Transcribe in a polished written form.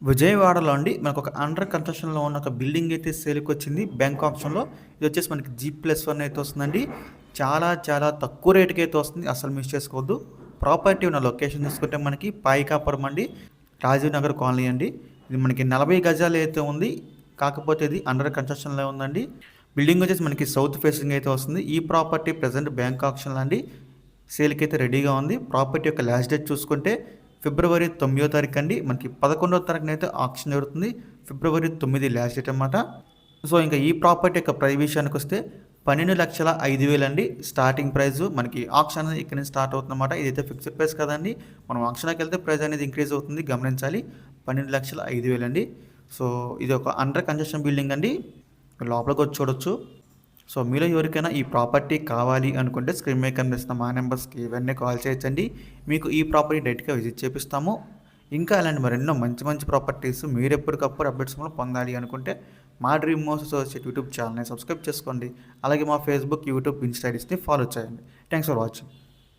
విజయవాడలో అండి మనకు ఒక అండర్ కన్స్ట్రక్షన్‌లో ఉన్న ఒక బిల్డింగ్ అయితే సేల్‌కి వచ్చింది బ్యాంక్ ఆప్షన్‌లో. ఇది వచ్చేసి మనకి G+1 అయితే వస్తుందండి. చాలా చాలా తక్కువ రేట్‌కి అయితే వస్తుంది. అసలు మిస్ చేసుకోవద్దు. ప్రాపర్టీ ఉన్న లొకేషన్ చూసుకుంటే మనకి పాయికాపురం అండి. రాజీవ్ నగర్ కాలనీ అండి. ఇది మనకి 40 గజాలు అయితే ఉంది. కాకపోతే ఇది అండర్ కన్స్ట్రక్షన్‌లో ఉందండి. బిల్డింగ్ వచ్చేసి మనకి సౌత్ ఫేసింగ్ అయితే వస్తుంది. ఈ ప్రాపర్టీ ప్రెజెంట్ బ్యాంక్ ఆప్షన్‌లో అండి. సేల్‌కి అయితే రెడీగా ఉంది. ప్రాపర్టీ యొక్క లాస్ట్ డేట్ చూసుకుంటే ఫిబ్రవరి 9వ తారీఖు అండి. మనకి 11వ తారీఖునైతే ఆక్షన్ జరుగుతుంది. ఫిబ్రవరి 9 లాస్ట్ డేట్ అనమాట. సో ఇంకా ఈ ప్రాపర్టీ యొక్క ప్రైస్ విషయానికి వస్తే 12,05,000 అండి స్టార్టింగ్ ప్రైస్. మనకి ఆక్షన్ అనేది ఇక్కడ నుంచి స్టార్ట్ అవుతుందన్నమాట. ఇదైతే ఫిక్స్డ్ ప్రైస్ కదండి. మనం ఆక్షన్‌లోకి వెళ్తే ప్రైస్ అనేది ఇంక్రీజ్ అవుతుంది, గమనించాలి. 12,05,000 అండి. సో ఇది ఒక అండర్ కన్స్ట్రక్షన్ బిల్డింగ్ అండి. లోపలికి వచ్చి చూడొచ్చు. సో మీలో ఎవరికైనా ఈ ప్రాపర్టీ కావాలి అనుకుంటే స్క్రీన్ మీద కనిపిస్తున్న మా నెంబర్స్కి ఇవన్నీ కాల్ చేయొచ్చండి. మీకు ఈ ప్రాపర్టీ డైరెక్ట్గా విజిట్ చేపిస్తాము. ఇంకా అలాంటి మరెన్నో మంచి మంచి ప్రాపర్టీస్ మీరు ఎప్పటికప్పుడు అప్డేట్స్ పొందాలి అనుకుంటే మా డ్రీమ్ మోస్ అసోసియేట్ యూట్యూబ్ ఛానల్ని సబ్స్క్రైబ్ చేసుకోండి. అలాగే మా ఫేస్బుక్, యూట్యూబ్, ఇన్స్టా ఐడీస్ని ఫాలో చేయండి. Thanks for watching.